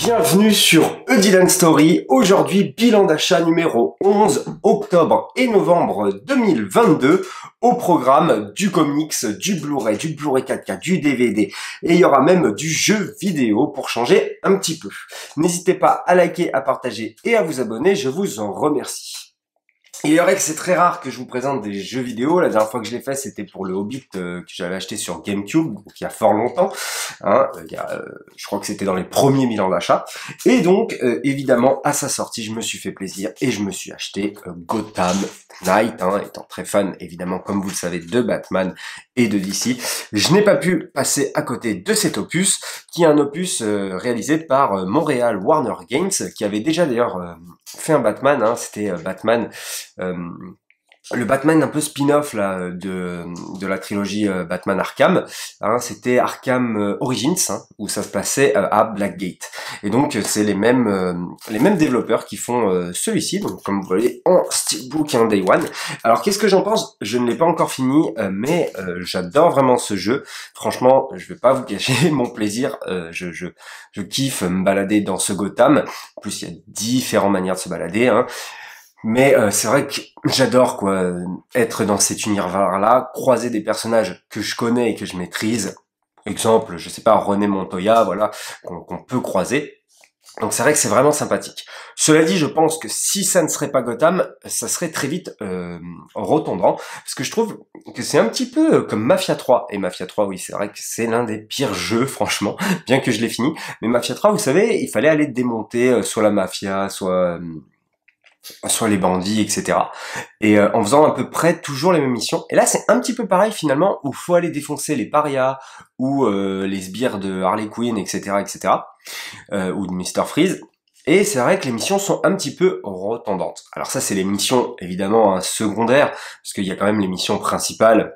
Bienvenue sur Dylan Story. Aujourd'hui, bilan d'achat numéro 11, octobre et novembre 2022. Au programme du comics, du Blu-ray 4K, du DVD. Et il y aura même du jeu vidéo pour changer un petit peu. N'hésitez pas à liker, à partager et à vous abonner. Je vous en remercie. Il est vrai que c'est très rare que je vous présente des jeux vidéo. La dernière fois que je l'ai fait, c'était pour le Hobbit que j'avais acheté sur GameCube, donc il y a fort longtemps. Je crois que c'était dans les premiers bilans d'achat. Et donc, évidemment, à sa sortie, je me suis fait plaisir et je me suis acheté Gotham Knight, étant très fan, évidemment, comme vous le savez, de Batman et de DC. Je n'ai pas pu passer à côté de cet opus, qui est un opus réalisé par Montréal Warner Games, qui avait déjà d'ailleurs fait un Batman, c'était Batman... le Batman un peu spin-off là de la trilogie Batman Arkham, c'était Arkham Origins, où ça se passait à Blackgate. Et donc c'est les mêmes développeurs qui font celui-ci, donc comme vous voyez en steelbook et en day one. Alors qu'est-ce que j'en pense? Je ne l'ai pas encore fini, mais j'adore vraiment ce jeu. Franchement, je vais pas vous cacher mon plaisir. Je kiffe me balader dans ce Gotham. En plus, il y a différentes manières de se balader. Mais c'est vrai que j'adore être dans cet univers-là, croiser des personnages que je connais et que je maîtrise. Exemple, je sais pas, René Montoya, voilà, qu'on peut croiser. Donc c'est vrai que c'est vraiment sympathique. Cela dit, je pense que si ça ne serait pas Gotham, ça serait très vite redondant, parce que je trouve que c'est un petit peu comme Mafia 3. Et Mafia 3, oui, c'est vrai que c'est l'un des pires jeux, franchement, bien que je l'ai fini. Mais Mafia 3, vous savez, il fallait aller démonter soit la mafia, soit les bandits, etc. Et en faisant à peu près toujours les mêmes missions. Et là, c'est un petit peu pareil finalement, où faut aller défoncer les parias, ou les sbires de Harley Quinn, etc., ou de Mr. Freeze. Et c'est vrai que les missions sont un petit peu redondantes. Alors ça, c'est les missions, évidemment, secondaires, parce qu'il y a quand même les missions principales,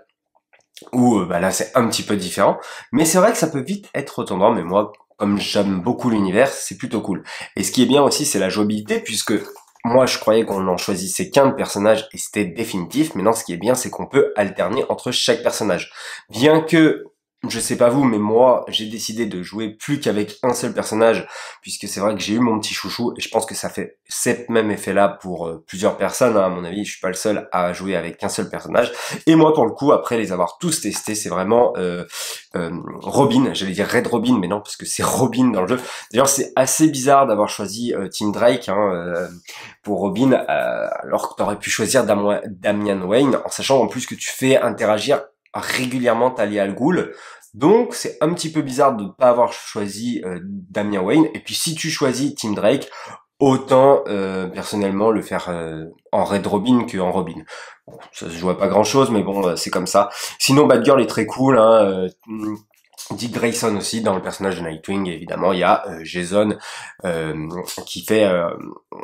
où là, c'est un petit peu différent. Mais c'est vrai que ça peut vite être redondant, mais moi, comme j'aime beaucoup l'univers, c'est plutôt cool. Et ce qui est bien aussi, c'est la jouabilité, puisque moi, je croyais qu'on en choisissait qu'un personnage et c'était définitif. Maintenant, ce qui est bien, c'est qu'on peut alterner entre chaque personnage. Bien que, je sais pas vous, mais moi, j'ai décidé de jouer plus qu'avec un seul personnage, puisque c'est vrai que j'ai eu mon petit chouchou et je pense que ça fait cet même effet-là pour plusieurs personnes. À mon avis, je suis pas le seul à jouer avec qu'un seul personnage. Et moi, pour le coup, après les avoir tous testés, c'est vraiment Robin. J'allais dire Red Robin, mais non, parce que c'est Robin dans le jeu. D'ailleurs, c'est assez bizarre d'avoir choisi Tim Drake pour Robin, alors que t'aurais pu choisir Damian Wayne, en sachant en plus que tu fais interagir régulièrement Talia al Ghul. Donc c'est un petit peu bizarre de ne pas avoir choisi Damian Wayne. Et puis si tu choisis Tim Drake, autant personnellement le faire en Red Robin que en Robin. Bon, ça se joue à pas grand chose, mais bon, c'est comme ça. Sinon Batgirl est très cool, Dick Grayson aussi dans le personnage de Nightwing. Évidemment il y a Jason qui fait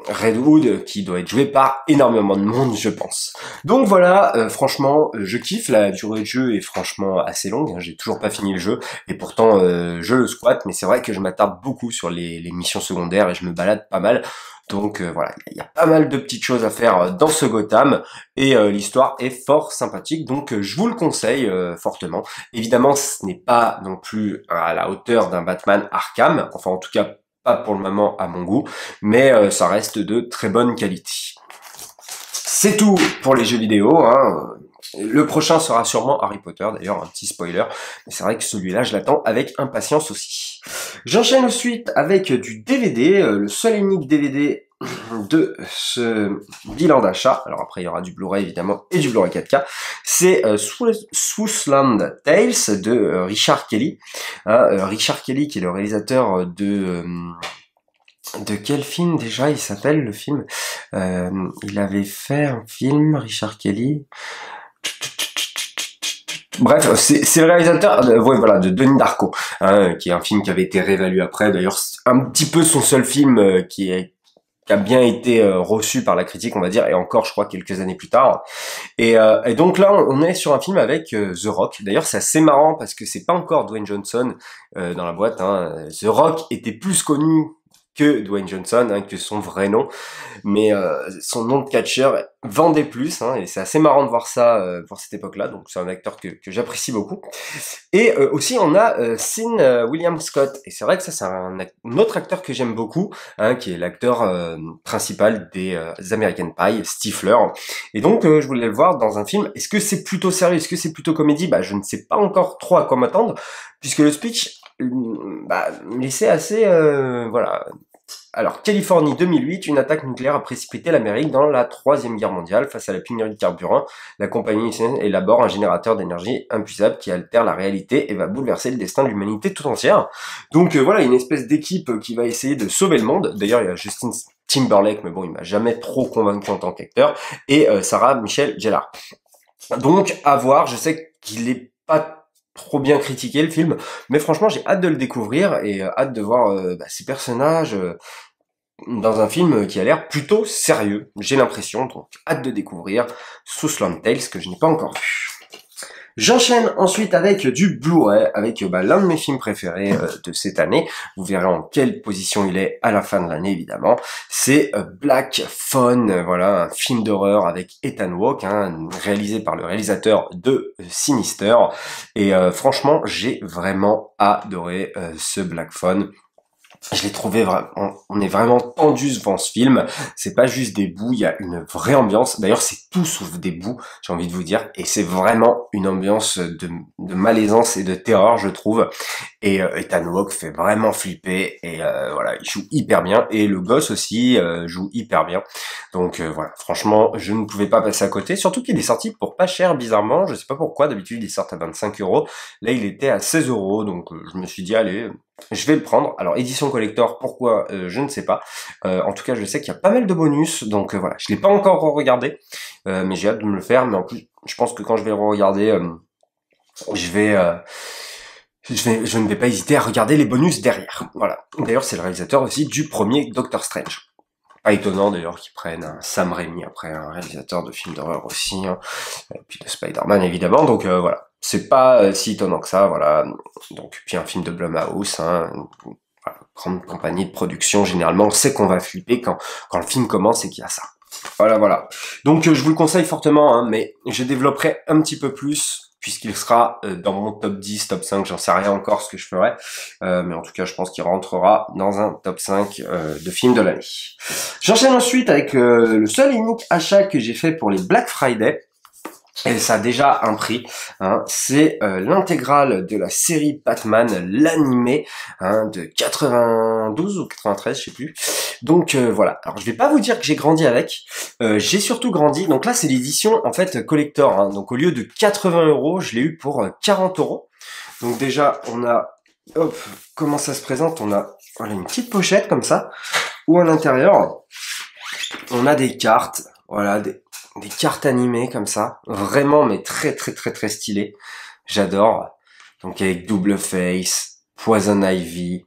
Red Hood, qui doit être joué par énormément de monde, je pense. Donc voilà, franchement je kiffe. La durée de jeu est franchement assez longue, j'ai toujours pas fini le jeu et pourtant je le squatte, mais c'est vrai que je m'attarde beaucoup sur les missions secondaires et je me balade pas mal. Donc voilà, il y a pas mal de petites choses à faire dans ce Gotham et l'histoire est fort sympathique, donc je vous le conseille fortement. Évidemment, ce n'est pas non plus à la hauteur d'un Batman Arkham, enfin en tout cas pas pour le moment à mon goût, mais ça reste de très bonne qualité. C'est tout pour les jeux vidéo, Le prochain sera sûrement Harry Potter, d'ailleurs un petit spoiler, mais c'est vrai que celui-là je l'attends avec impatience aussi. J'enchaîne ensuite avec du DVD, le seul et unique DVD de ce bilan d'achat. Alors après il y aura du Blu-ray évidemment et du Blu-ray 4K. C'est Southland Tales de Richard Kelly. Richard Kelly qui est le réalisateur de quel film déjà il s'appelle le film? Il avait fait un film, Richard Kelly. Bref, c'est le réalisateur de Donnie Darko, qui est un film qui avait été réévalué après. D'ailleurs, c'est un petit peu son seul film qui a bien été reçu par la critique, on va dire, et encore, je crois, quelques années plus tard. Et donc là, on est sur un film avec The Rock. D'ailleurs, c'est assez marrant parce que c'est pas encore Dwayne Johnson dans la boîte. The Rock était plus connu que Dwayne Johnson, hein, que son vrai nom, mais son nom de catcheur vendait plus, hein, et c'est assez marrant de voir ça pour cette époque-là, donc c'est un acteur que j'apprécie beaucoup. Et aussi on a Sean William Scott, et c'est vrai que ça c'est un autre acteur que j'aime beaucoup, hein, qui est l'acteur principal des American Pie, Stifler, et donc je voulais le voir dans un film. Est-ce que c'est plutôt sérieux, est-ce que c'est plutôt comédie? Bah je ne sais pas encore trop à quoi m'attendre, puisque le speech me laissait assez voilà. Alors, Californie 2008, une attaque nucléaire a précipité l'Amérique dans la Troisième Guerre mondiale. Face à la pénurie de carburant, la compagnie élabore un générateur d'énergie impuissable qui altère la réalité et va bouleverser le destin de l'humanité tout entière. Donc voilà, une espèce d'équipe qui va essayer de sauver le monde. D'ailleurs, il y a Justin Timberlake, mais bon, il m'a jamais trop convaincu en tant qu'acteur, et Sarah Michelle Gellar. Donc, à voir, je sais qu'il est pas trop bien critiqué le film, mais franchement j'ai hâte de le découvrir et hâte de voir ces personnages dans un film qui a l'air plutôt sérieux, j'ai l'impression, donc hâte de découvrir Southland Tales que je n'ai pas encore vu. J'enchaîne ensuite avec du Blu-ray, avec l'un de mes films préférés de cette année. Vous verrez en quelle position il est à la fin de l'année, évidemment. C'est Black Phone, voilà, un film d'horreur avec Ethan Hawke, hein, réalisé par le réalisateur de Sinister. Et franchement, j'ai vraiment adoré ce Black Phone. Je l'ai trouvé vraiment, on est vraiment tendu devant ce film. C'est pas juste des bouts, il y a une vraie ambiance. D'ailleurs, c'est tout sauf des bouts, j'ai envie de vous dire. Et c'est vraiment une ambiance de malaisance et de terreur, je trouve. Et Ethan Hawke fait vraiment flipper. Et voilà, il joue hyper bien. Et le gosse aussi joue hyper bien. Donc voilà, franchement, je ne pouvais pas passer à côté. Surtout qu'il est sorti pour pas cher, bizarrement. Je sais pas pourquoi, d'habitude, il sort à 25 €. Là, il était à 16 €. Donc je me suis dit, allez, je vais le prendre. Alors, édition collector, pourquoi je ne sais pas. En tout cas, je sais qu'il y a pas mal de bonus, donc voilà. Je l'ai pas encore regardé, mais j'ai hâte de me le faire. Mais en plus, je pense que quand je vais le regarder, je ne vais pas hésiter à regarder les bonus derrière. Voilà. D'ailleurs, c'est le réalisateur aussi du premier Doctor Strange. Pas étonnant d'ailleurs qu'ils prennent un Sam Raimi après, un réalisateur de films d'horreur aussi, hein, et puis de Spider-Man évidemment. Donc voilà. C'est pas si étonnant que ça, voilà. Donc, puis un film de Blumhouse, hein, voilà, grande compagnie de production, généralement, on sait qu'on va flipper quand le film commence et qu'il y a ça. Voilà, voilà. Donc, je vous le conseille fortement, hein, mais je développerai un petit peu plus, puisqu'il sera dans mon top 10, top 5, j'en sais rien encore ce que je ferai, mais en tout cas, je pense qu'il rentrera dans un top 5 de films de l'année. J'enchaîne ensuite avec le seul et unique achat que j'ai fait pour les Black Friday. Et ça a déjà un prix, hein, c'est l'intégrale de la série Batman, l'animé, hein, de 92 ou 93, je sais plus. Donc voilà, alors je vais pas vous dire que j'ai grandi avec, j'ai surtout grandi, donc là c'est l'édition en fait collector, hein, donc au lieu de 80 €, je l'ai eu pour 40 €. Donc déjà on a, hop, comment ça se présente, on a voilà, une petite pochette comme ça, où à l'intérieur, on a des cartes, voilà, des cartes animées comme ça, vraiment mais très très très très stylées, j'adore. Donc avec Double Face, Poison Ivy,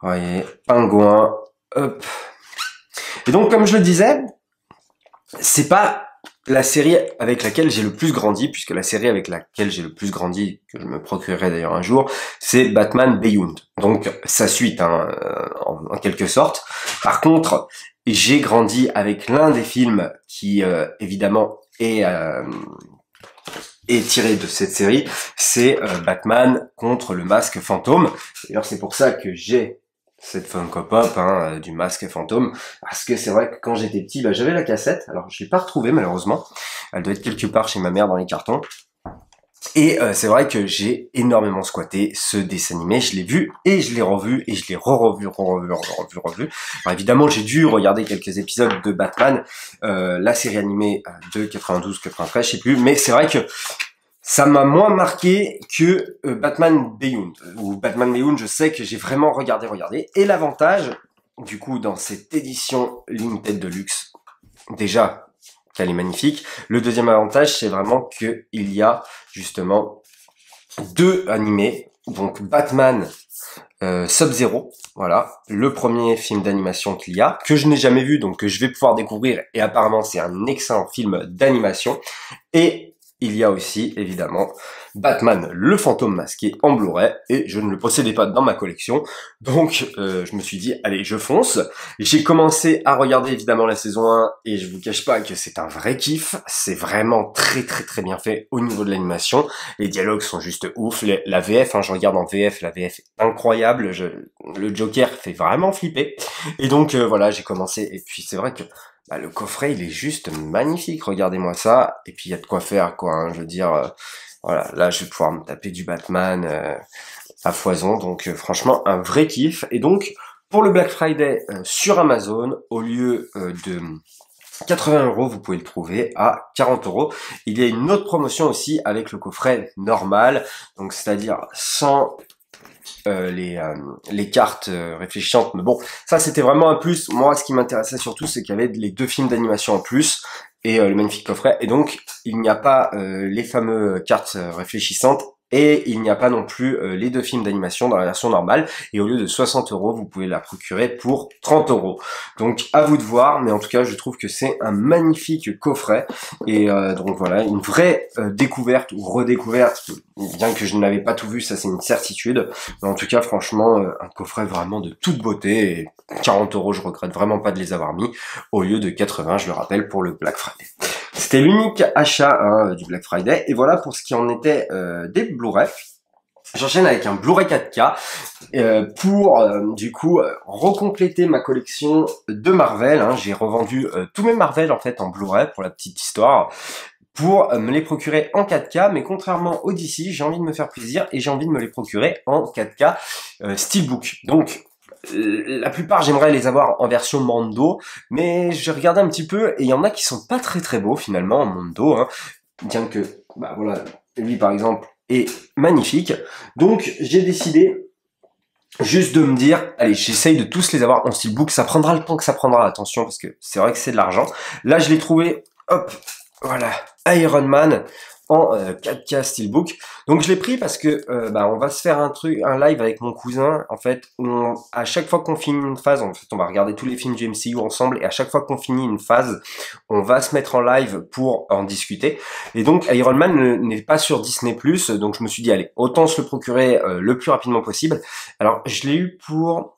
vous voyez, Pingouin, hop. Et donc comme je le disais, c'est pas la série avec laquelle j'ai le plus grandi, puisque la série avec laquelle j'ai le plus grandi, que je me procurerai d'ailleurs un jour, c'est Batman Beyond. Donc sa suite, hein, en quelque sorte. Par contre, j'ai grandi avec l'un des films qui, évidemment, est tiré de cette série, c'est Batman contre le masque fantôme. D'ailleurs, c'est pour ça que j'ai cette Funko Pop, hein, du masque fantôme, parce que c'est vrai que quand j'étais petit, j'avais la cassette, alors je l'ai pas retrouvée malheureusement, elle doit être quelque part chez ma mère dans les cartons. Et c'est vrai que j'ai énormément squatté ce dessin animé, je l'ai vu et je l'ai revu et je l'ai revu. Alors évidemment j'ai dû regarder quelques épisodes de Batman, la série animée de 92-93, je sais plus, mais c'est vrai que ça m'a moins marqué que Batman Beyond. Ou Batman Beyond, je sais que j'ai vraiment regardé. Et l'avantage, du coup, dans cette édition Limited Deluxe, déjà, qu'elle est magnifique. Le deuxième avantage, c'est vraiment que il y a justement deux animés, donc Batman Sub-Zero, voilà, le premier film d'animation qu'il y a, que je n'ai jamais vu, donc que je vais pouvoir découvrir, et apparemment c'est un excellent film d'animation, et il y a aussi, évidemment, Batman, le fantôme masqué en Blu-ray, et je ne le possédais pas dans ma collection, donc je me suis dit, allez, je fonce. J'ai commencé à regarder évidemment la saison 1, et je vous cache pas que c'est un vrai kiff, c'est vraiment très très très bien fait au niveau de l'animation, les dialogues sont juste ouf, la VF, hein, je regarde en VF, la VF est incroyable, le Joker fait vraiment flipper, et donc voilà, j'ai commencé, et puis c'est vrai que bah, le coffret il est juste magnifique, regardez-moi ça, et puis il y a de quoi faire quoi, hein, je veux dire, voilà, là je vais pouvoir me taper du Batman à foison, donc franchement un vrai kiff, et donc pour le Black Friday sur Amazon, au lieu de 80 €, vous pouvez le trouver à 40 €. Il y a une autre promotion aussi avec le coffret normal, donc c'est-à-dire sans les cartes réfléchissantes, mais bon, ça c'était vraiment un plus. Moi, ce qui m'intéressait surtout, c'est qu'il y avait les 2 films d'animation en plus et le magnifique coffret, et donc il n'y a pas les fameux cartes réfléchissantes. Et il n'y a pas non plus les 2 films d'animation dans la version normale. Et au lieu de 60 €, vous pouvez la procurer pour 30 €. Donc à vous de voir, mais en tout cas je trouve que c'est un magnifique coffret. Et donc voilà, une vraie découverte ou redécouverte, bien que je n'avais pas tout vu, ça c'est une certitude. Mais en tout cas franchement, un coffret vraiment de toute beauté. Et 40 €, je regrette vraiment pas de les avoir mis, au lieu de 80, je le rappelle, pour le Black Friday. C'était l'unique achat hein, du Black Friday, et voilà pour ce qui en était des Blu-ray. J'enchaîne avec un Blu-ray 4K pour du coup recompléter ma collection de Marvel. Hein. J'ai revendu tous mes Marvel en fait en Blu-ray pour la petite histoire, pour me les procurer en 4K, mais contrairement au DC, j'ai envie de me faire plaisir et j'ai envie de me les procurer en 4K Steelbook. Donc la plupart j'aimerais les avoir en version Mando, mais j'ai regardé un petit peu et il y en a qui sont pas très très beaux finalement en Mando, hein, bien que bah voilà, lui par exemple est magnifique. Donc j'ai décidé juste de me dire, allez, j'essaye de tous les avoir en Steelbook, ça prendra le temps que ça prendra, attention, parce que c'est vrai que c'est de l'argent. Là je l'ai trouvé, hop, voilà, Iron Man en 4K Steelbook. Donc je l'ai pris parce que bah, on va se faire un live avec mon cousin. En fait, à chaque fois qu'on finit une phase, en fait, on va regarder tous les films du MCU ensemble, et à chaque fois qu'on finit une phase, on va se mettre en live pour en discuter. Et donc Iron Man n'est pas sur Disney+, donc je me suis dit allez, autant se le procurer le plus rapidement possible. Alors je l'ai eu pour...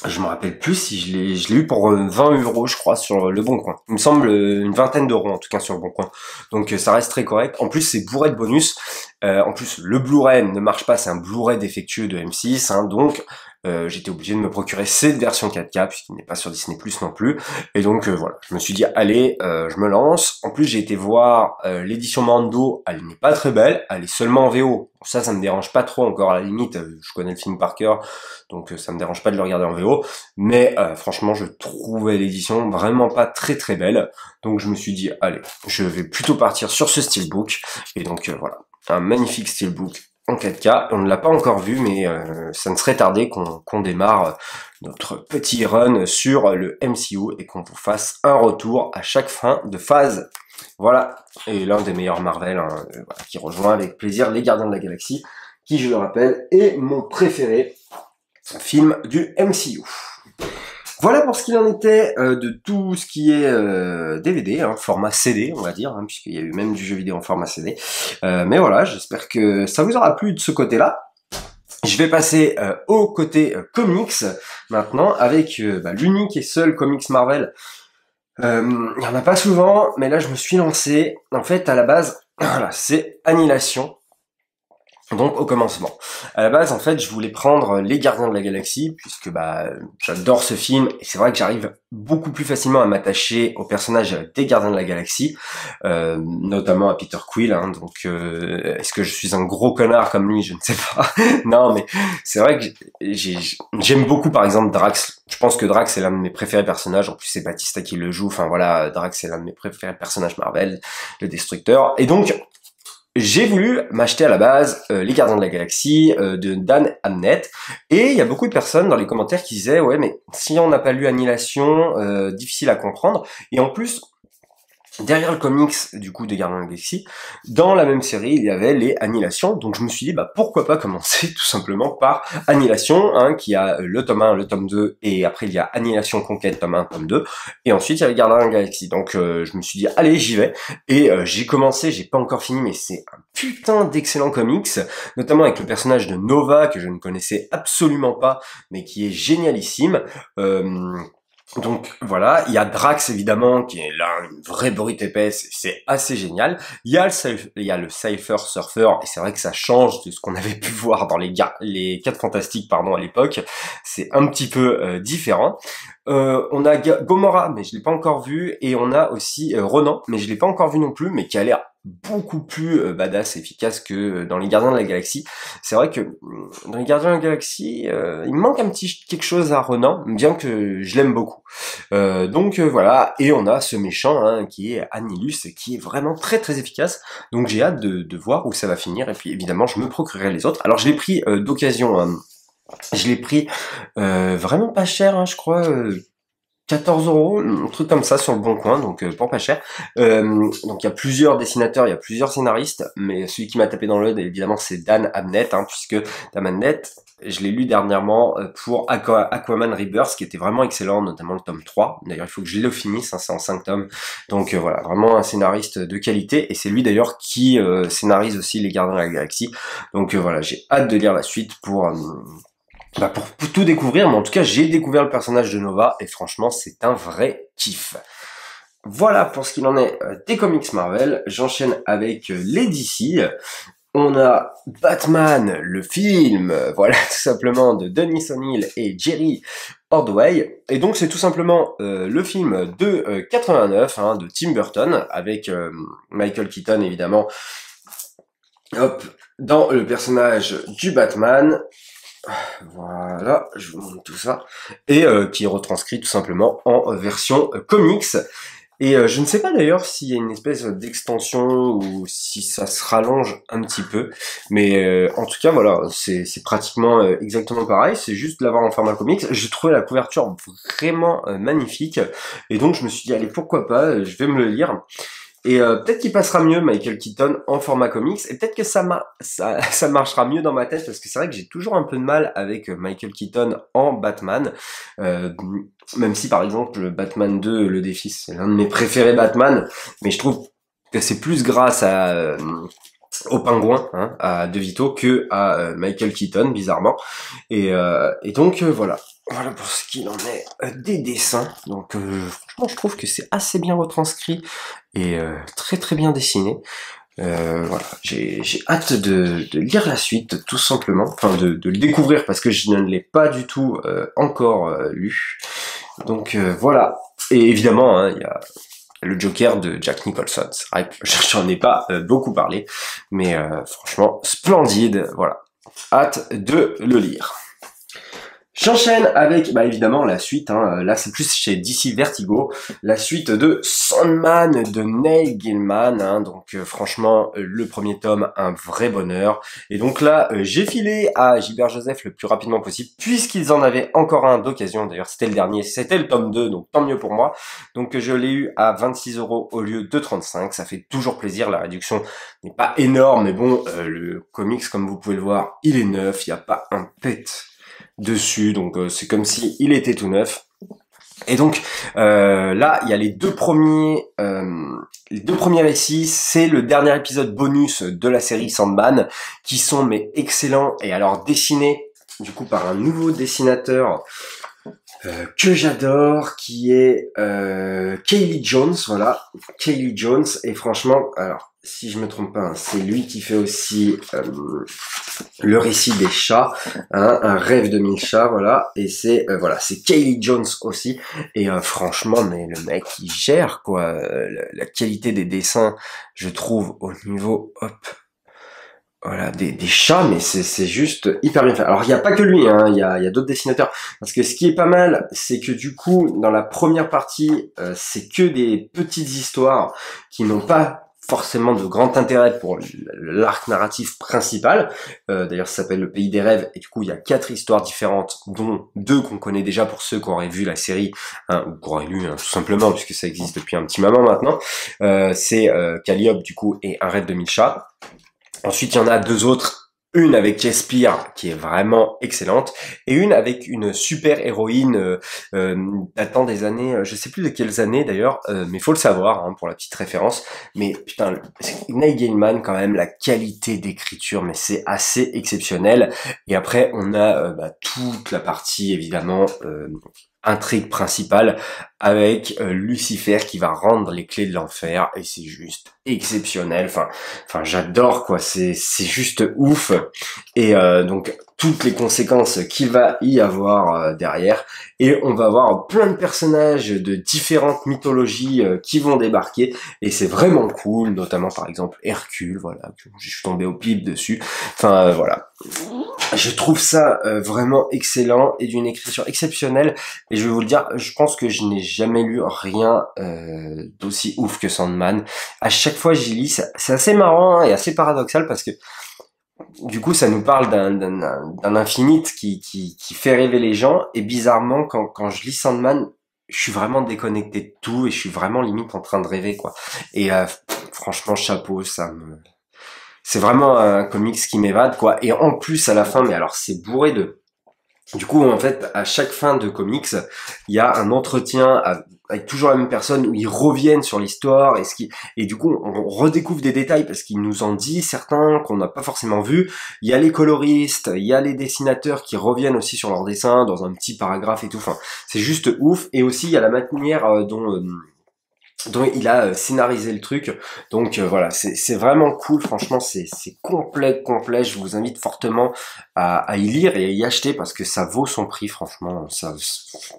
Je me rappelle plus si je l'ai eu pour 20 € je crois sur le Bon Coin. Il me semble une vingtaine d'euros en tout cas sur le Bon Coin. Donc ça reste très correct. En plus c'est bourré de bonus. En plus le Blu-ray ne marche pas, c'est un Blu-ray défectueux de M6, hein, donc j'étais obligé de me procurer cette version 4K puisqu'il n'est pas sur Disney+ non plus. Et donc voilà, je me suis dit allez, je me lance. En plus j'ai été voir l'édition Mando, elle n'est pas très belle, elle est seulement en VO. Ça me dérange pas trop, encore à la limite, je connais le film par cœur, donc ça me dérange pas de le regarder en VO. Mais franchement, je trouvais l'édition vraiment pas très très belle. Donc je me suis dit, allez, je vais plutôt partir sur ce Steelbook. Et donc voilà, un magnifique Steelbook en 4K. On ne l'a pas encore vu, mais ça ne serait tardé qu'on démarre notre petit run sur le MCU et qu'on vous fasse un retour à chaque fin de phase. Voilà, et l'un des meilleurs Marvel, hein, voilà, qui rejoint avec plaisir les Gardiens de la Galaxie, qui, je le rappelle, est mon préféré film du MCU. Voilà pour ce qu'il en était de tout ce qui est DVD, hein, format CD, on va dire, hein, puisqu'il y a eu même du jeu vidéo en format CD. Mais voilà, j'espère que ça vous aura plu de ce côté-là. Je vais passer au côté comics maintenant, avec l'unique et seul comics Marvel. Il y en a pas souvent, mais là je me suis lancé. En fait, à la base, voilà, c'est Annihilation. Donc au commencement. À la base, en fait, je voulais prendre Les Gardiens de la Galaxie, puisque j'adore ce film, et c'est vrai que j'arrive beaucoup plus facilement à m'attacher au personnage des Gardiens de la Galaxie, notamment à Peter Quill, hein, donc est-ce que je suis un gros connard comme lui, je ne sais pas. Non, mais c'est vrai que j'aime beaucoup par exemple Drax. Je pense que Drax est l'un de mes préférés personnages, en plus c'est Batista qui le joue, enfin voilà, Drax est l'un de mes préférés personnages Marvel, le Destructeur, et donc j'ai voulu m'acheter à la base Les Gardiens de la Galaxie de Dan Abnett, et il y a beaucoup de personnes dans les commentaires qui disaient ouais mais si on n'a pas lu Annihilation, difficile à comprendre, et en plus derrière le comics du coup des Gardiens de la Galaxie, dans la même série, il y avait les Annihilation. Donc je me suis dit, bah pourquoi pas commencer tout simplement par Annihilation, hein, qui a le tome 1, le tome 2, et après il y a Annihilation Conquête, tome 1, tome 2, et ensuite il y a les Gardiens de la Galaxie. Donc je me suis dit, allez, j'y vais. Et j'ai commencé, j'ai pas encore fini, mais c'est un putain d'excellent comics, notamment avec le personnage de Nova, que je ne connaissais absolument pas, mais qui est génialissime. Donc voilà, il y a Drax évidemment qui est là, une vraie brute épaisse, c'est assez génial. Il y a le Cypher Surfer, et c'est vrai que ça change de ce qu'on avait pu voir dans les 4 Fantastiques à l'époque. C'est un petit peu différent. On a Gomorrah, mais je l'ai pas encore vu, et on a aussi Ronan, mais je l'ai pas encore vu non plus, mais qui a l'air beaucoup plus badass, efficace que dans les Gardiens de la Galaxie. C'est vrai que dans les Gardiens de la Galaxie, il manque un petit quelque chose à Ronan, bien que je l'aime beaucoup. Donc voilà, et on a ce méchant hein, qui est Annihilus, qui est vraiment très très efficace. Donc j'ai hâte de voir où ça va finir, et puis évidemment je me procurerai les autres. Alors je l'ai pris d'occasion, hein. Je l'ai pris vraiment pas cher, hein, je crois. 14 €, un truc comme ça sur le Bon Coin, donc pas cher. Donc il y a plusieurs dessinateurs, il y a plusieurs scénaristes, mais celui qui m'a tapé dans l'œil évidemment c'est Dan Abnett, hein, puisque Dan Abnett, je l'ai lu dernièrement pour Aquaman Rebirth, qui était vraiment excellent, notamment le tome 3. D'ailleurs il faut que je le finisse, hein, c'est en 5 tomes. Donc voilà, vraiment un scénariste de qualité, et c'est lui d'ailleurs qui scénarise aussi les Gardiens de la Galaxie. Donc voilà, j'ai hâte de lire la suite pour tout découvrir, mais en tout cas j'ai découvert le personnage de Nova et franchement c'est un vrai kiff. Voilà pour ce qu'il en est des comics Marvel. J'enchaîne avec les DC. On a Batman, le film, voilà tout simplement de Dennis O'Neil et Jerry Ordway. Et donc c'est tout simplement le film de 89 hein, de Tim Burton avec Michael Keaton évidemment. Hop, dans le personnage du Batman. Voilà, je vous montre tout ça. Et qui est retranscrit tout simplement en version comics. Et je ne sais pas d'ailleurs s'il y a une espèce d'extension ou si ça se rallonge un petit peu. Mais en tout cas, voilà, c'est pratiquement exactement pareil. C'est juste de l'avoir en format comics. J'ai trouvé la couverture vraiment magnifique. Et donc je me suis dit, allez, pourquoi pas, je vais me le lire. Et peut-être qu'il passera mieux Michael Keaton en format comics, et peut-être que ça marchera mieux dans ma tête, parce que c'est vrai que j'ai toujours un peu de mal avec Michael Keaton en Batman, même si par exemple le Batman 2, le défi, c'est l'un de mes préférés Batman, mais je trouve que c'est plus grâce au Pingouin, hein, à De Vito, que à Michael Keaton, bizarrement. Et donc voilà. Voilà pour ce qu'il en est des dessins. Donc franchement, je trouve que c'est assez bien retranscrit et très très bien dessiné. Voilà, j'ai hâte de lire la suite, tout simplement. Enfin, de le découvrir parce que je ne l'ai pas du tout encore lu. Donc voilà. Et évidemment, hein, il y a le Joker de Jack Nicholson. C'est vrai que j'en ai pas beaucoup parlé, mais franchement, splendide. Voilà. Hâte de le lire. J'enchaîne avec, évidemment, la suite, hein, là c'est plus chez DC Vertigo, la suite de Sandman de Neil Gaiman, hein, donc franchement, le premier tome, un vrai bonheur, et donc là, j'ai filé à Gilbert Joseph le plus rapidement possible, puisqu'ils en avaient encore un d'occasion, d'ailleurs c'était le dernier, c'était le tome 2, donc tant mieux pour moi, donc je l'ai eu à 26 € au lieu de 35, ça fait toujours plaisir, la réduction n'est pas énorme, mais bon, le comics, comme vous pouvez le voir, il est neuf, il n'y a pas un pet dessus, donc c'est comme si il était tout neuf. Et donc là, il y a les deux premiers récits, c'est le dernier épisode bonus de la série Sandman, qui sont mais excellents, et alors dessinés du coup par un nouveau dessinateur que j'adore, qui est Kaylee Jones, voilà, Kaylee Jones, et franchement, alors si je me trompe pas, hein, c'est lui qui fait aussi le récit des chats, hein, un rêve de 1000 chats, voilà, et c'est voilà, c'est Kaylee Jones aussi, et franchement, mais le mec il gère quoi, la qualité des dessins, je trouve au niveau, hop. Voilà, des chats, mais c'est juste hyper bien fait. Alors il n'y a pas que lui, hein, il y a d'autres dessinateurs. Parce que ce qui est pas mal, c'est que du coup, dans la première partie, c'est que des petites histoires qui n'ont pas forcément de grand intérêt pour l'arc narratif principal. D'ailleurs, ça s'appelle Le Pays des Rêves, et du coup, il y a 4 histoires différentes, dont 2 qu'on connaît déjà pour ceux qui auraient vu la série, hein, ou qui auraient lu, hein, tout simplement, puisque ça existe depuis un petit moment maintenant. C'est Calliope, du coup, et Un rêve de mille chats. Ensuite, il y en a 2 autres. Une avec Shakespeare, qui est vraiment excellente, et une avec une super héroïne datant des années, je sais plus de quelles années d'ailleurs, mais faut le savoir, hein, pour la petite référence. Mais putain, Neil Gaiman, quand même, la qualité d'écriture, mais c'est assez exceptionnel. Et après, on a toute la partie, évidemment, intrigue principale avec Lucifer qui va rendre les clés de l'enfer, et c'est juste exceptionnel. Enfin j'adore, quoi, c'est juste ouf. Et donc toutes les conséquences qu'il va y avoir derrière, et on va avoir plein de personnages de différentes mythologies qui vont débarquer, et c'est vraiment cool, notamment par exemple Hercule, voilà, je suis tombé au pif dessus. Enfin voilà, je trouve ça vraiment excellent et d'une écriture exceptionnelle. Et je vais vous le dire, je pense que je n'ai jamais lu rien d'aussi ouf que Sandman. À chaque fois j'y lis, c'est assez marrant et assez paradoxal, parce que du coup ça nous parle d'un infinite qui fait rêver les gens, et bizarrement quand je lis Sandman, je suis vraiment déconnecté de tout, et je suis vraiment limite en train de rêver, quoi. Et franchement, chapeau, c'est vraiment un comics qui m'évade, quoi. Et en plus, à la fin, mais alors c'est bourré de... Du coup, en fait, à chaque fin de comics, il y a un entretien avec toujours la même personne, où ils reviennent sur l'histoire, et du coup, on redécouvre des détails, parce qu'il nous en dit certains qu'on n'a pas forcément vus. Il y a les coloristes, il y a les dessinateurs qui reviennent aussi sur leurs dessins dans un petit paragraphe et tout. Enfin, c'est juste ouf. Et aussi, il y a la manière dont il a scénarisé le truc. Donc voilà, c'est vraiment cool, franchement, c'est complet, je vous invite fortement à y lire et à y acheter, parce que ça vaut son prix, franchement,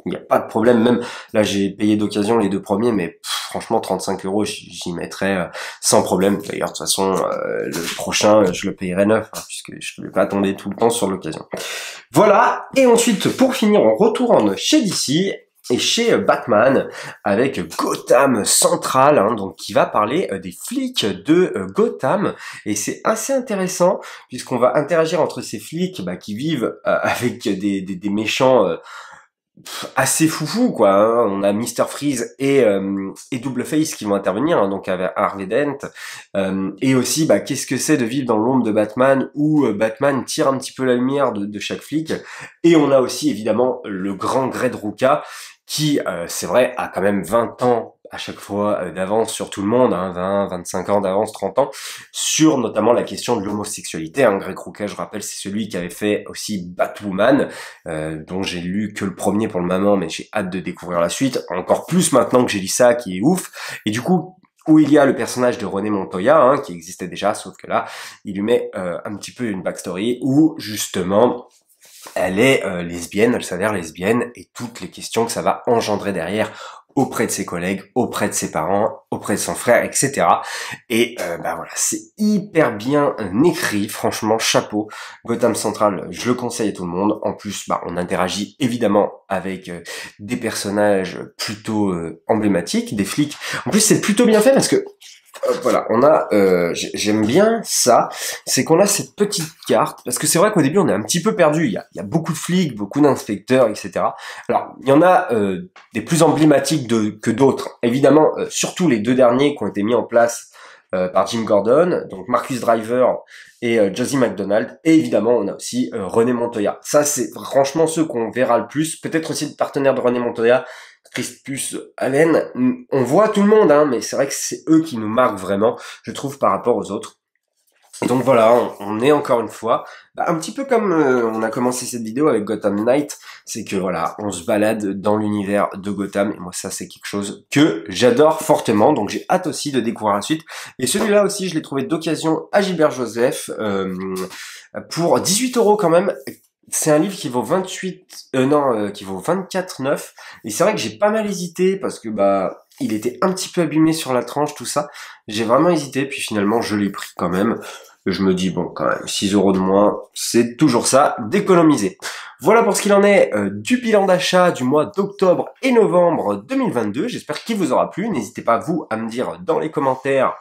il n'y a pas de problème. Même là, j'ai payé d'occasion les 2 premiers, mais franchement 35 €, j'y mettrais sans problème. D'ailleurs, de toute façon, le prochain, je le payerai neuf, hein, puisque je ne vais pas tomber tout le temps sur l'occasion. Voilà. Et ensuite, pour finir, on retourne chez DC et chez Batman, avec Gotham Central, hein, donc qui va parler des flics de Gotham. Et c'est assez intéressant, puisqu'on va interagir entre ces flics qui vivent avec des méchants assez foufou, quoi, hein. On a Mr. Freeze et Double Face qui vont intervenir, hein, donc avec Harvey Dent, et aussi qu'est-ce que c'est de vivre dans l'ombre de Batman, où Batman tire un petit peu la lumière de chaque flic. Et on a aussi évidemment le grand Greg Rucka, qui c'est vrai a quand même 20 ans à chaque fois d'avance sur tout le monde, hein, 20, 25 ans d'avance, 30 ans, sur notamment la question de l'homosexualité, hein. Greg Rucka, je rappelle, c'est celui qui avait fait aussi Batwoman, dont j'ai lu que le premier pour le moment, mais j'ai hâte de découvrir la suite, encore plus maintenant que j'ai lu ça, qui est ouf. Et du coup, où il y a le personnage de René Montoya, hein, qui existait déjà, sauf que là, il lui met un petit peu une backstory, où justement elle est lesbienne, elle s'avère lesbienne, et toutes les questions que ça va engendrer derrière, auprès de ses collègues, auprès de ses parents, auprès de son frère, etc. Et voilà, c'est hyper bien écrit, franchement, chapeau. Gotham Central, je le conseille à tout le monde. En plus, on interagit évidemment avec des personnages plutôt emblématiques, des flics. En plus, c'est plutôt bien fait, parce que voilà, on a, j'aime bien ça, c'est qu'on a cette petite carte, parce que c'est vrai qu'au début on est un petit peu perdu, il y a beaucoup de flics, beaucoup d'inspecteurs, etc. Alors, il y en a des plus emblématiques que d'autres, évidemment, surtout les 2 derniers qui ont été mis en place par Jim Gordon, donc Marcus Driver et Josie McDonald, et évidemment on a aussi René Montoya. Ça, c'est franchement ceux qu'on verra le plus, peut-être aussi le partenaire de René Montoya, Crispus Allen. On voit tout le monde, hein, mais c'est vrai que c'est eux qui nous marquent vraiment, je trouve, par rapport aux autres. Et donc voilà, on est encore une fois, un petit peu comme on a commencé cette vidéo avec Gotham Knight, c'est que voilà, on se balade dans l'univers de Gotham, et moi ça c'est quelque chose que j'adore fortement, donc j'ai hâte aussi de découvrir la suite. Et celui-là aussi, je l'ai trouvé d'occasion à Gilbert Joseph, pour 18 € quand même. C'est un livre qui vaut qui vaut 24,9, et c'est vrai que j'ai pas mal hésité, parce que il était un petit peu abîmé sur la tranche, tout ça. J'ai vraiment hésité, puis finalement je l'ai pris quand même. Je me dis, bon, quand même, 6 € de moins, c'est toujours ça, d'économiser. Voilà pour ce qu'il en est du bilan d'achat du mois d'octobre et novembre 2022. J'espère qu'il vous aura plu. N'hésitez pas, vous, à me dire dans les commentaires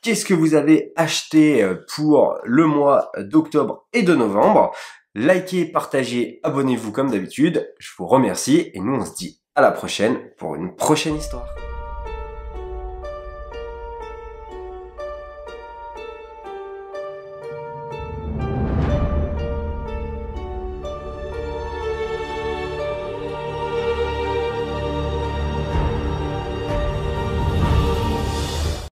qu'est-ce que vous avez acheté pour le mois d'octobre et de novembre. Likez, partagez, abonnez-vous comme d'habitude. Je vous remercie et nous on se dit à la prochaine pour une prochaine histoire.